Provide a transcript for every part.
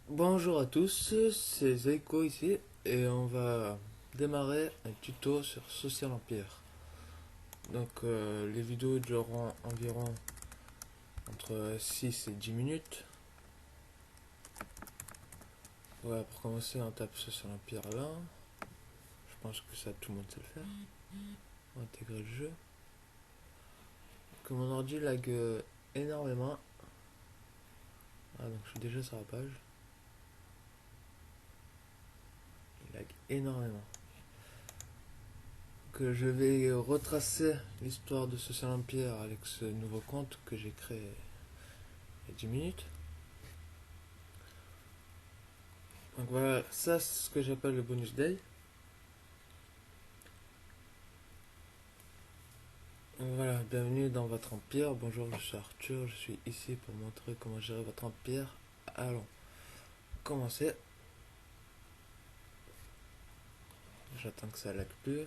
Bonjour à tous, c'est Zeiko ici et on va démarrer un tuto sur Social Empire. Les vidéos dureront environ entre 6 et 10 minutes. Voilà, pour commencer on tape Social Empire là. Je pense que ça tout le monde sait le faire. On va intégrer le jeu. Que mon ordi lag énormément. Ah donc je suis déjà sur la page. Il lag énormément. Que je vais retracer l'histoire de Social Empire avec ce nouveau compte que j'ai créé il y a 10 minutes. Donc voilà, ça c'est ce que j'appelle le bonus day. Donc voilà, bienvenue dans votre empire. Bonjour, je suis Arthur, je suis ici pour montrer comment gérer votre empire. Allons, commencer. J'attends que ça lag plus.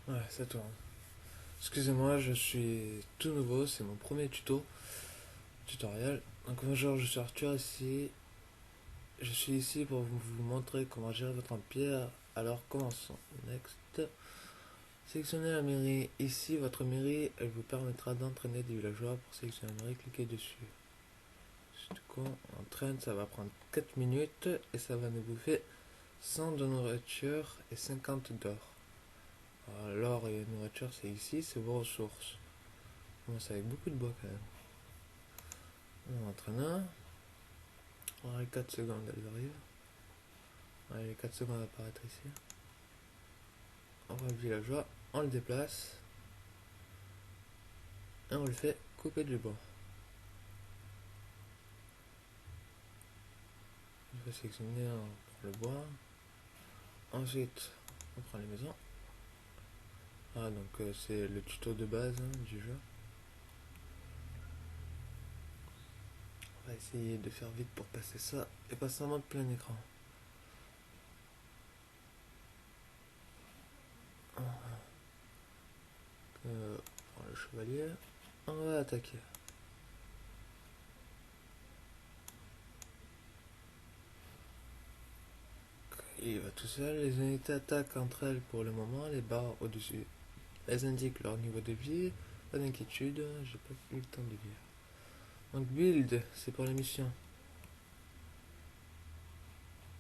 Ouais, ça tourne. Excusez-moi, je suis tout nouveau, c'est mon premier tutoriel. Donc bonjour, je suis Arthur ici. Je suis ici pour vous montrer comment gérer votre empire. Alors commençons. Next. Sélectionnez la mairie. Ici, votre mairie, elle vous permettra d'entraîner des villageois. Pour sélectionner la mairie, cliquez dessus. Du coup, on entraîne, ça va prendre 4 minutes et ça va nous bouffer 100 de nourriture et 50 d'or. L'or et la nourriture, c'est ici, c'est vos ressources. On commence avec beaucoup de bois quand même. On entraîne un. On a 4 secondes, elles arrivent. Allez, les 4 secondes apparaître ici. On va le villageois, on le déplace. Et on le fait couper du bois. On va sélectionner, on prend le bois. Ensuite, on prend les maisons. Ah, donc c'est le tuto de base du jeu. On va essayer de faire vite pour passer ça et passer en mode plein écran. On prend le chevalier. On va attaquer. Il va tout seul. Les unités attaquent entre elles pour le moment. Les barres au-dessus, elles indiquent leur niveau de vie. Pas d'inquiétude, j'ai pas eu le temps de lire. Donc build, c'est pour la mission.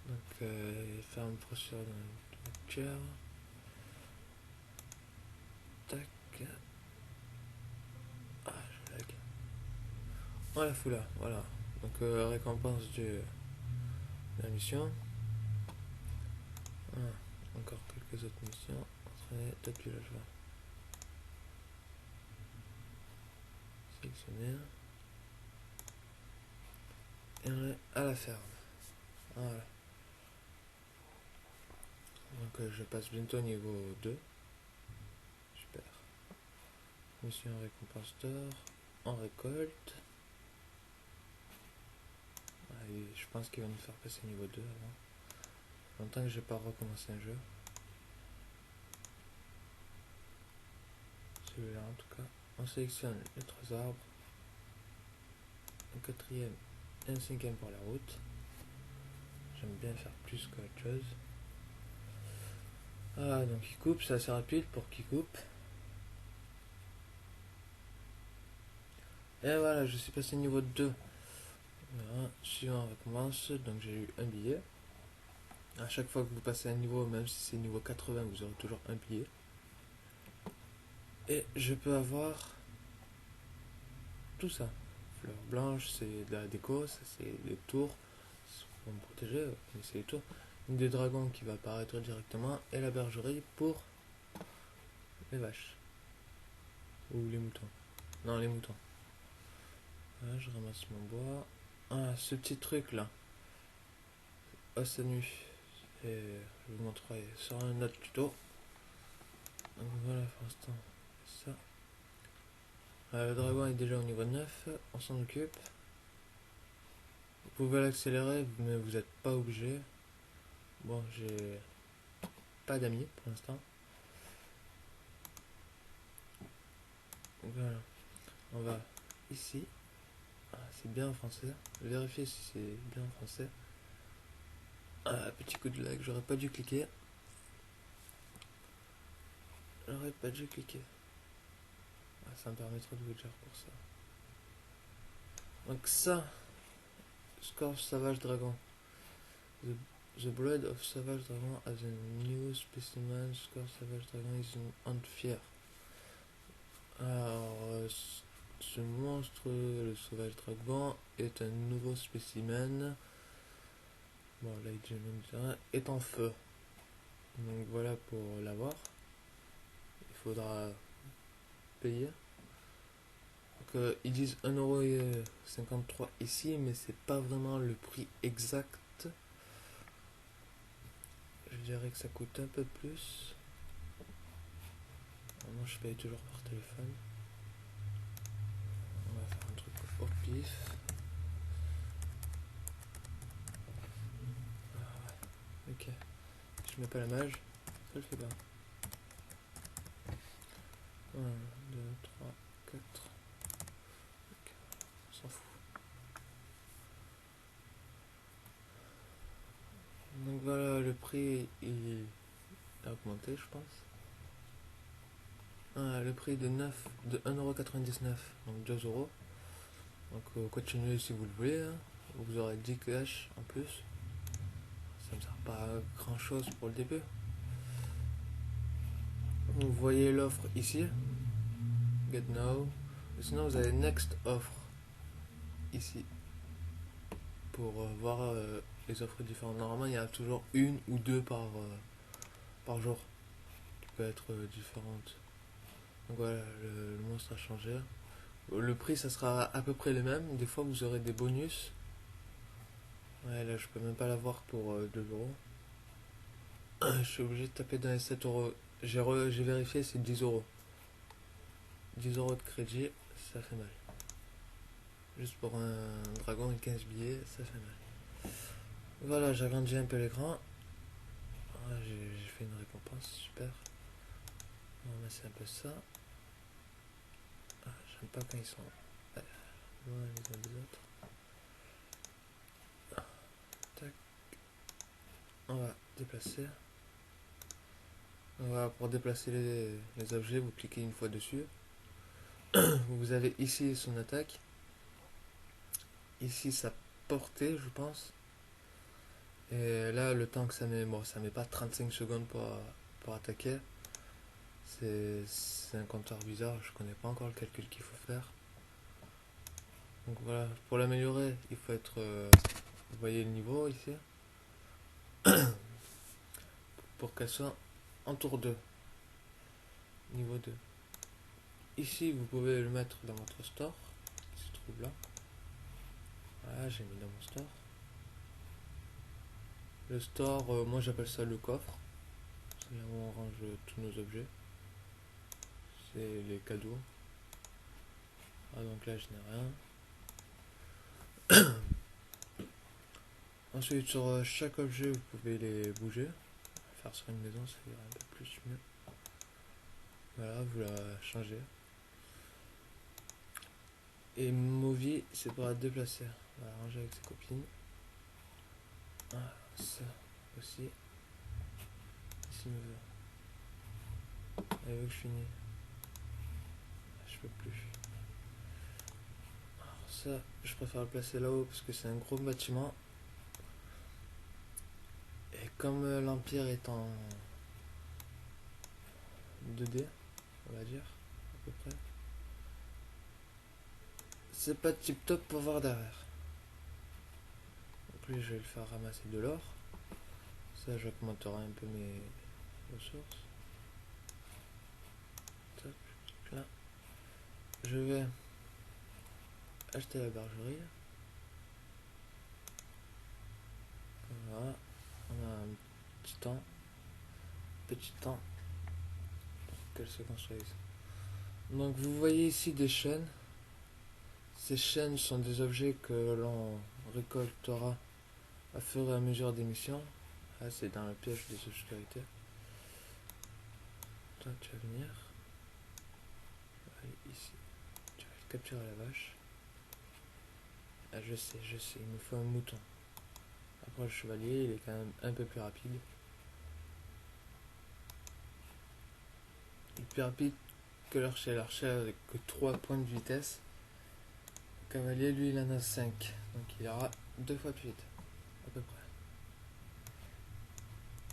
Donc faire une procédure dans le voiture. Tac. Ah, je lag. On la fout là, voilà. Donc récompense de la mission. Ah, encore quelques autres missions. Entraîner d'autres villageois. Sélectionner. Et on est à la ferme. Voilà. Donc je passe bientôt au niveau 2. Super. Mission récompense d'or. On récolte. Allez, je pense qu'il va nous faire passer niveau 2 avant. Longtemps que j'ai pas recommencé un jeu. Celui-là en tout cas. On sélectionne les 3 arbres. Un quatrième et un cinquième pour la route. J'aime bien faire plus qu'autre chose. Ah, donc il coupe, c'est assez rapide pour qu'il coupe. Et voilà, je suis passé niveau 2. Voilà, suivant recommence, donc j'ai eu un billet. À chaque fois que vous passez un niveau, même si c'est niveau 80, vous aurez toujours un billet. Et je peux avoir tout ça. Fleurs blanches, c'est de la déco, ça c'est des tours pour me protéger, mais c'est les tours. Une des dragons qui va apparaître directement et la bergerie pour les vaches. Ou les moutons. Non, les moutons. Voilà, je ramasse mon bois. Ah, ce petit truc là. Os à nu. Et je vous montrerai sur un autre tuto. Donc voilà pour l'instant. Ça. Le dragon est déjà au niveau 9. On s'en occupe. Vous pouvez l'accélérer, mais vous n'êtes pas obligé. Bon, j'ai pas d'amis pour l'instant. Voilà. On va ici. Ah, c'est bien en français. Vérifiez si c'est bien en français. Ah, petit coup de lag, j'aurais pas dû cliquer. J'aurais pas dû cliquer. Ah, ça me permettra de vous dire pour ça. Donc ça, Scorch Savage Dragon. The Blood of Savage Dragon as a new specimen. Scorch Savage Dragon is on fire. Alors, ce monstre, le sauvage dragon, est un nouveau spécimen. Bon, là, il dit est en feu. Donc voilà pour l'avoir. Il faudra payer. Donc, ils disent 1,53€ ici, mais c'est pas vraiment le prix exact. Je dirais que ça coûte un peu plus. Moi, je paye toujours par téléphone. On va faire un truc au pif. Ok. Si je mets pas la mage, ça le fait pas. 1, 2, 3, 4. Ok. On s'en fout. Donc voilà, le prix il a augmenté, je pense. Ah, le prix de 1,99€, donc 2€. Donc continuez si vous le voulez. Hein. Vous aurez 10 cash en plus. Ça ne me sert pas à grand chose pour le début. Vous voyez l'offre ici. Get now. Et sinon vous avez next offre ici. Pour voir les offres différentes. Normalement il y a toujours une ou deux par jour. Qui peut être différente. Donc voilà, le monstre a changé. Le prix ça sera à peu près le même. Des fois vous aurez des bonus. Ouais, là je peux même pas l'avoir pour 2€. Je suis obligé de taper dans les 7€. J'ai vérifié, c'est 10€. 10€ de crédit, ça fait mal. Juste pour un dragon et 15 billets, ça fait mal. Voilà, j'agrandis un peu l'écran. Ah, j'ai fait une récompense, super. On va ramasser un peu ça. Ah, j'aime pas quand ils sont loin les uns des autres. Tac. On va déplacer. Voilà, pour déplacer les objets, vous cliquez une fois dessus. Vous avez ici son attaque. Ici sa portée, je pense. Et là, le temps que ça met, bon, ça met pas 35 secondes pour attaquer. C'est un compteur bizarre, je connais pas encore le calcul qu'il faut faire. Donc voilà, pour l'améliorer, il faut être. Vous voyez le niveau ici. Pour qu'elle soit en tour 2. Niveau 2. Ici, vous pouvez le mettre dans votre store, qui se trouve là. Voilà, j'ai mis dans mon store. Le store, moi j'appelle ça le coffre. C'est là où on range tous nos objets. C'est les cadeaux. Ah, donc là, je n'ai rien. Ensuite, sur chaque objet, vous pouvez les bouger. Faire sur une maison, ça ira un peu plus mieux. Voilà, vous la changez. Et Movie, c'est pour la déplacer. On va la ranger avec ses copines. Ah, ça aussi. Ici, me veut. Elle veut que je finisse. Je peux plus. Alors ça, je préfère le placer là-haut parce que c'est un gros bâtiment. Et comme l'Empire est en 2D, on va dire, à peu près, c'est pas tip top pour voir derrière. Donc lui, je vais le faire ramasser de l'or. Ça, j'augmenterai un peu mes ressources. Top, là. Je vais acheter la bergerie. Voilà, on a un petit temps pour qu'elle se construise. Donc vous voyez ici des chaînes. Ces chaînes sont des objets que l'on récoltera à fur et à mesure des missions. Là c'est dans le piège des obscurités. Toi tu vas venir. Allez, ici. Tu vas capturer la vache. Ah, je sais, il me faut un mouton. Après le chevalier, il est quand même un peu plus rapide. Il est plus rapide que l'archer. L'archer avec que 3 points de vitesse. Le cavalier, lui, il en a 5. Donc il ira 2 fois plus vite. À peu près.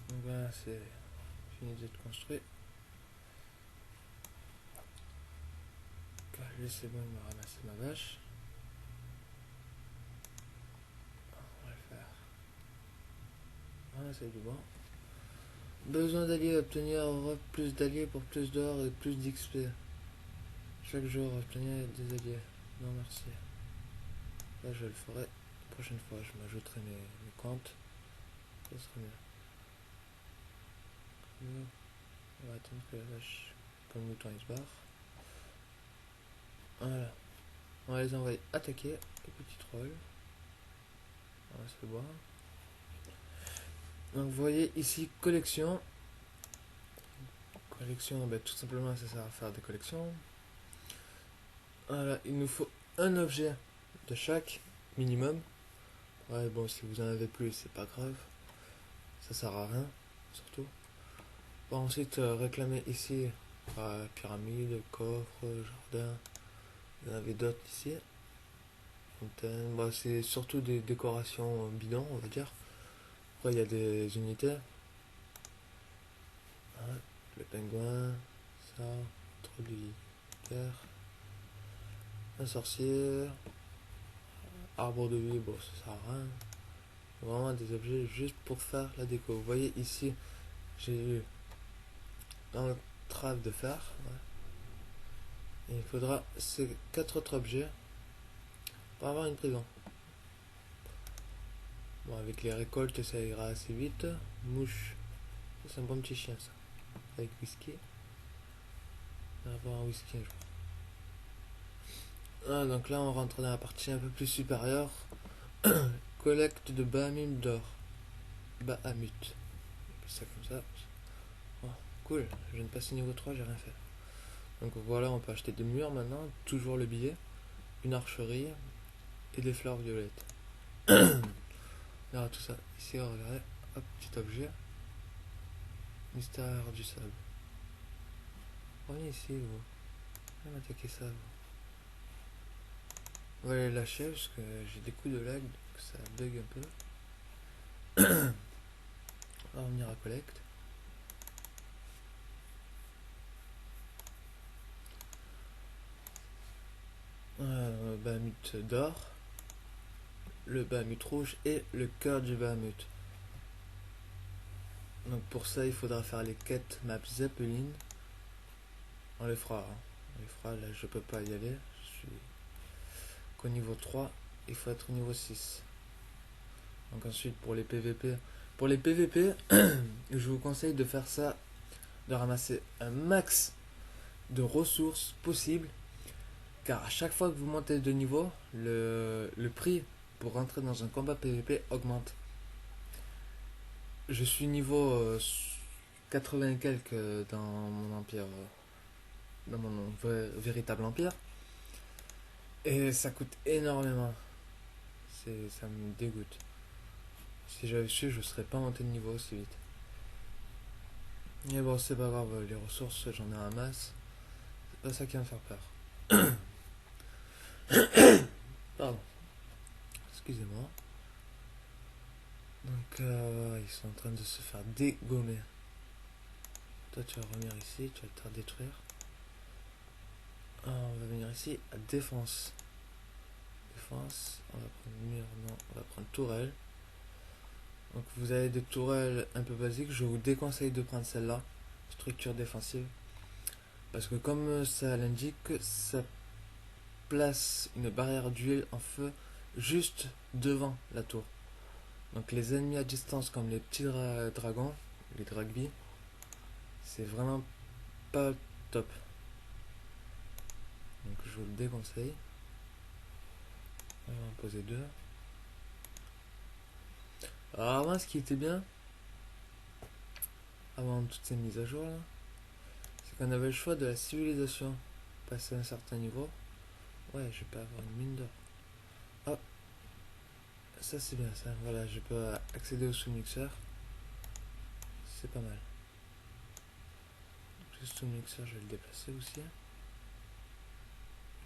Donc voilà, c'est fini d'être construit. Là, c'est bon, il m'a ramassé ma vache. On va le faire. Voilà, c'est du bon. Besoin d'alliés, obtenir plus d'alliés pour plus d'or et plus d'XP. Chaque jour, obtenir des alliés. Non merci. Là je le ferai la prochaine fois, je m'ajouterai mes comptes. Ça sera mieux. On va attendre que la vache, comme le mouton il se barre. Voilà. On va les envoyer attaquer les petits trolls. On va se boire. Donc vous voyez ici collection. Collection, ben, tout simplement ça sert à faire des collections. Voilà, il nous faut un objet de chaque minimum. Ouais bon, si vous en avez plus c'est pas grave. Ça sert à rien surtout. Bon, ensuite réclamer ici pyramide, coffre, jardin. Il y en avait d'autres ici. Fontaine, bah, c'est surtout des décorations bidons on va dire. Après il y a des unités. Hein, le pingouin, ça, troll du guerre, un sorcier, arbre de vie, bon ça sert à rien. Vraiment des objets juste pour faire la déco. Vous voyez ici, j'ai eu un trave de fer. Ouais. Et il faudra ces 4 autres objets pour avoir une prison. Bon, avec les récoltes, ça ira assez vite. Mouche, c'est un bon petit chien ça. Avec whisky. On va avoir un whisky, je crois. Ah, donc là, on rentre dans la partie un peu plus supérieure. Collecte de Bahamut d'or. Bahamut. Ça comme ça. Oh, cool, je viens de passer niveau 3, j'ai rien fait. Donc voilà, on peut acheter des murs maintenant. Toujours le billet. Une archerie. Et des fleurs violettes. Alors tout ça. Ici, regardez. Hop, petit objet. Mystère du sable. Revenez ici, vous. Viens m'attaquer ça, vous. On va les lâcher parce que j'ai des coups de lag, donc ça bug un peu. On va revenir à collecte. Bahamut d'or, le Bahamut rouge et le cœur du Bahamut. Donc pour ça il faudra faire les quêtes map Zeppelin. On les fera, hein. On les fera, là je peux pas y aller. Je suis qu'au niveau 3, il faut être au niveau 6. Donc ensuite pour les PVP. Pour les PVP, je vous conseille de faire ça, de ramasser un max de ressources possible. Car à chaque fois que vous montez de niveau, le prix pour rentrer dans un combat PVP augmente. Je suis niveau 80 et quelques dans mon empire, dans mon véritable empire. Et ça coûte énormément. Ça me dégoûte. Si j'avais su, je serais pas monté de niveau aussi vite. Mais bon, c'est pas grave, les ressources, j'en ai un masse. C'est pas ça qui va me faire peur. Pardon. Excusez-moi. Donc, ils sont en train de se faire dégommer. Toi, tu vas revenir ici, tu vas te faire détruire. On va venir ici à défense. Défense, on va prendre mur, non, on va prendre tourelle. Donc, vous avez des tourelles un peu basiques. Je vous déconseille de prendre celle-là, structure défensive. Parce que, comme ça l'indique, ça place une barrière d'huile en feu juste devant la tour. Donc les ennemis à distance comme les petits dragons, les dragby, c'est vraiment pas top. Donc je vous le déconseille. On va en poser deux. Alors avant, ce qui était bien, avant toutes ces mises à jour là, c'est qu'on avait le choix de la civilisation. Passer à un certain niveau. Ouais, je peux avoir une mine d'or. Ah, ça c'est bien ça. Voilà, je peux accéder au sous-mixeur. C'est pas mal. Le sous-mixeur, je vais le déplacer aussi.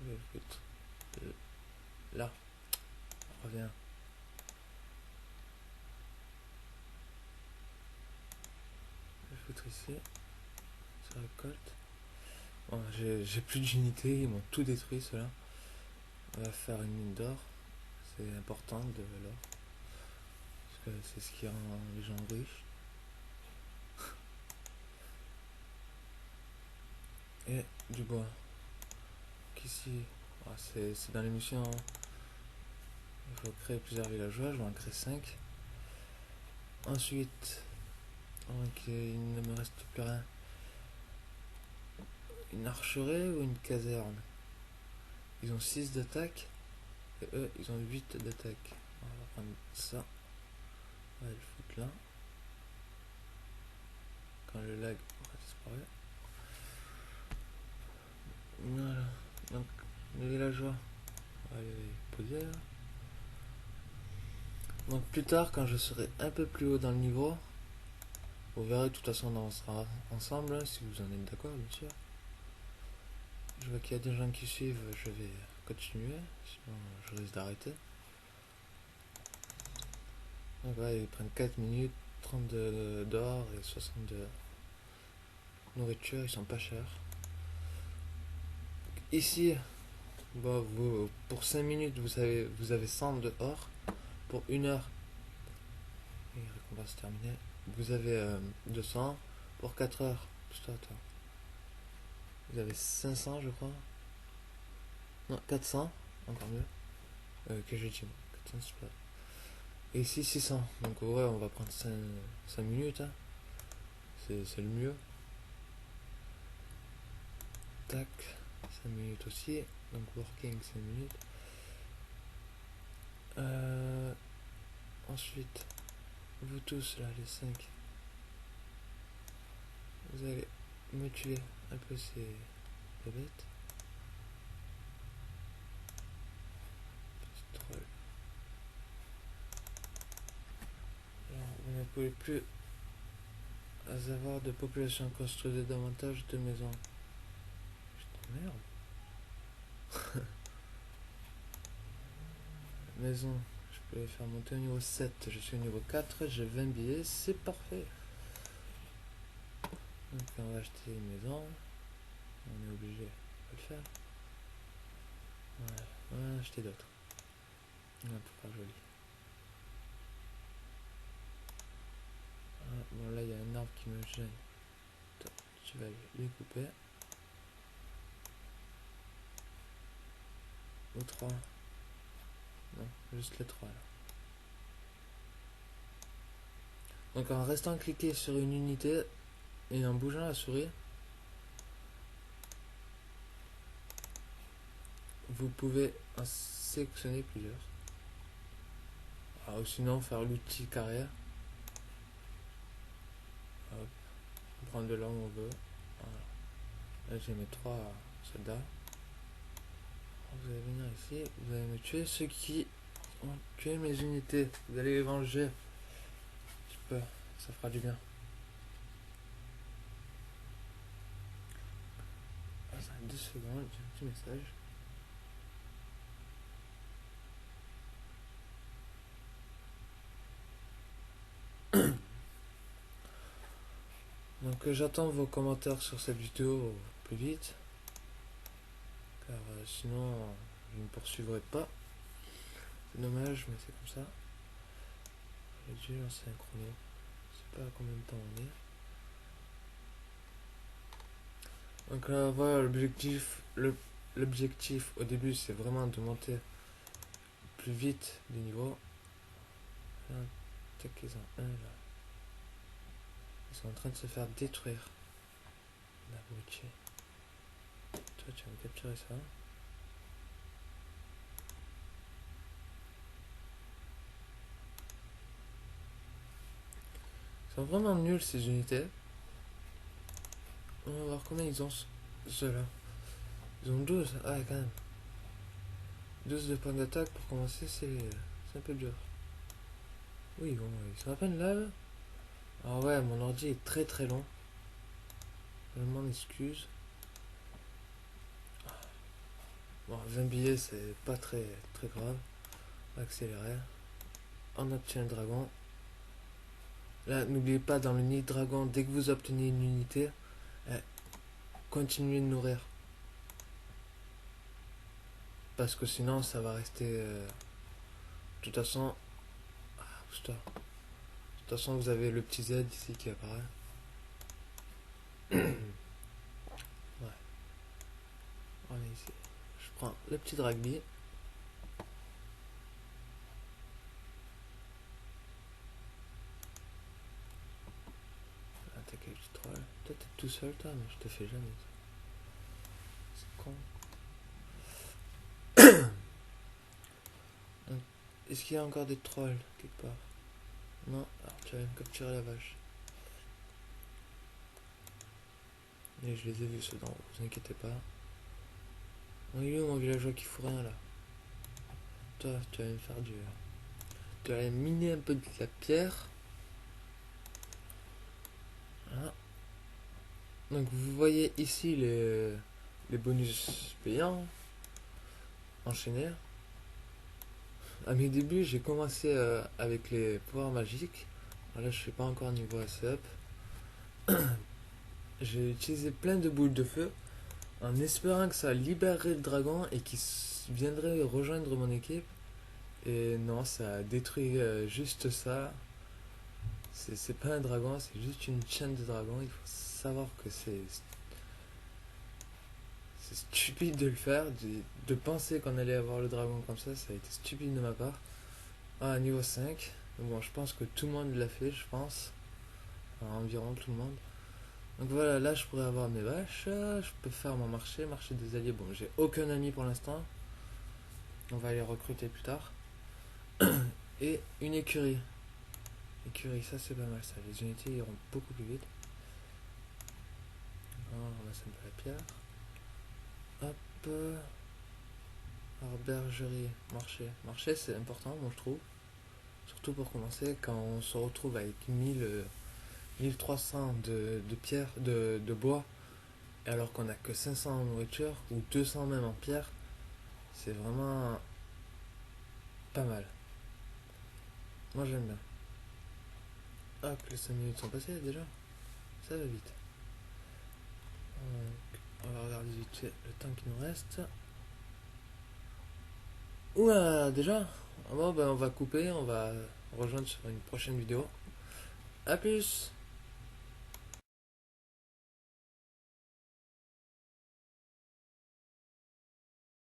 Je vais le foutre là. Reviens. Je vais le foutre ici. Ça récolte. Bon, j'ai plus d'unités, ils m'ont tout détruit cela. On va faire une mine d'or. C'est important de l'or. Parce que c'est ce qui rend les gens riches. Et du bois. Ici, c'est dans l'émission. Il faut créer plusieurs villageois. Je vais en créer 5. Ensuite, donc, il ne me reste plus rien. Une archerie ou une caserne? Ils ont 6 d'attaque. Et eux, ils ont 8 d'attaque. On va prendre ça. On va le foutre là. Quand le lag aura disparu. Voilà. Donc, les villageois. On va les poser là. Donc plus tard, quand je serai un peu plus haut dans le niveau, vous verrez, de toute façon on avancera ensemble, hein, si vous en êtes d'accord bien sûr. Je vois qu'il y a des gens qui suivent, je vais continuer, sinon je risque d'arrêter. Donc voilà, ils prennent 4 minutes, 30 d'or et 60 de nourriture, ils sont pas chers. Ici, bon, pour 5 minutes vous avez 100 de or, pour 1 heure, et récompense terminée, vous avez 200, pour 4 heures, putain, attends. Vous avez 500 je crois. Non, 400, encore mieux. Que j'ai dit, 400 c'est pas. Et ici 600. Donc ouais, on va prendre 5 minutes. Hein. C'est le mieux. Tac, 5 minutes aussi. Donc working 5 minutes. Ensuite, vous tous là, les 5. Vous allez me tuer un peu ces bêtes. Petit troll. Alors, vous ne pouvez plus avoir de population, construire davantage de maisons. Putain, merde. Maison, je peux les faire monter au niveau 7. Je suis au niveau 4, j'ai 20 billets, c'est parfait. Donc on va acheter une maison. On est obligé de le faire. Voilà, on va acheter d'autres. On va pas joli. Ah, bon là il y a un arbre qui me gêne. Attends, tu vas les couper. Ou 3. Non, juste les 3 là. Donc en restant cliqué sur une unité et en bougeant la souris, vous pouvez en sélectionner plusieurs. Ou sinon faire l'outil carrière. Hop. Prendre de là où on veut. Voilà. Là j'ai mes 3 soldats. Vous allez venir ici, vous allez me tuer ceux qui ont tué mes unités. Vous allez les venger. Un petit peu, ça fera du bien. Ah, ça a 2 secondes, j'ai un petit message. Donc j'attends vos commentaires sur cette vidéo plus vite. Car sinon je ne poursuivrai pas. C'est dommage mais c'est comme ça. J'ai dû lancer un chrono. Je sais pas à combien de temps on est. Donc là voilà l'objectif. Le l'objectif au début c'est vraiment de monter plus vite du niveau. Attaquez-en un là. Ils sont en train de se faire détruire. L'abruti. Toi tu vas me capturer ça. Ils sont vraiment nuls ces unités. On va voir combien ils ont ceux-là. Ils ont 12. Ah quand même. 12 de points d'attaque pour commencer, c'est un peu dur. Oui, bon, ils sont à peine là. Ah ouais, mon ordi est très très long. Je m'en excuse. Bon, 20 billets, c'est pas très très grave. Accélérer. On obtient le dragon. Là, n'oubliez pas, dans le nid de dragon, dès que vous obtenez une unité, continuez de nourrir. Parce que sinon, ça va rester... de toute façon... Ah, putain. De toute façon, vous avez le petit Z ici qui apparaît. Ouais. On est ici. Je prends le petit Dragby. Attaquer le petit troll. Toi, t'es tout seul, toi, mais je te fais jamais ça. C'est con. Est-ce qu'il y a encore des trolls quelque part? Non. Alors, tu vas me capturer la vache. Et je les ai vus, ceux d'en haut, vous inquiétez pas. Oh, il est où mon villageois qui fout rien là? Toi, tu vas me faire du... Tu vas aller miner un peu de la pierre. Voilà. Donc vous voyez ici les bonus payants. Enchaîner. À mes débuts, j'ai commencé avec les pouvoirs magiques. Alors là, je suis pas encore niveau assez up. J'ai utilisé plein de boules de feu en espérant que ça libérerait le dragon et qu'il viendrait rejoindre mon équipe. Et non, ça a détruit juste ça. C'est pas un dragon, c'est juste une chaîne de dragons. Il faut savoir que c'est stupide de le faire, de penser qu'on allait avoir le dragon comme ça a été stupide de ma part. Ah, niveau 5. Bon, je pense que tout le monde l'a fait, je pense. Enfin, environ tout le monde. Donc voilà, là je pourrais avoir mes vaches, je peux faire mon marché des alliés. Bon, j'ai aucun ami pour l'instant. On va les recruter plus tard. Et une écurie. Écurie, ça c'est pas mal ça. Les unités iront beaucoup plus vite. On ramasse un peu la pierre. Hop. Alors, bergerie, marché. Marché c'est important, moi je trouve. Surtout pour commencer, quand on se retrouve avec 1300 de pierre, de bois, alors qu'on a que 500 en nourriture, ou 200 même en pierre, c'est vraiment pas mal. Moi j'aime bien. Hop, les 5 minutes sont passées déjà. Ça va vite. Donc, on va regarder vite fait le temps qui nous reste. Ouah, déjà. Bon, ben on va couper, on va rejoindre sur une prochaine vidéo. A plus.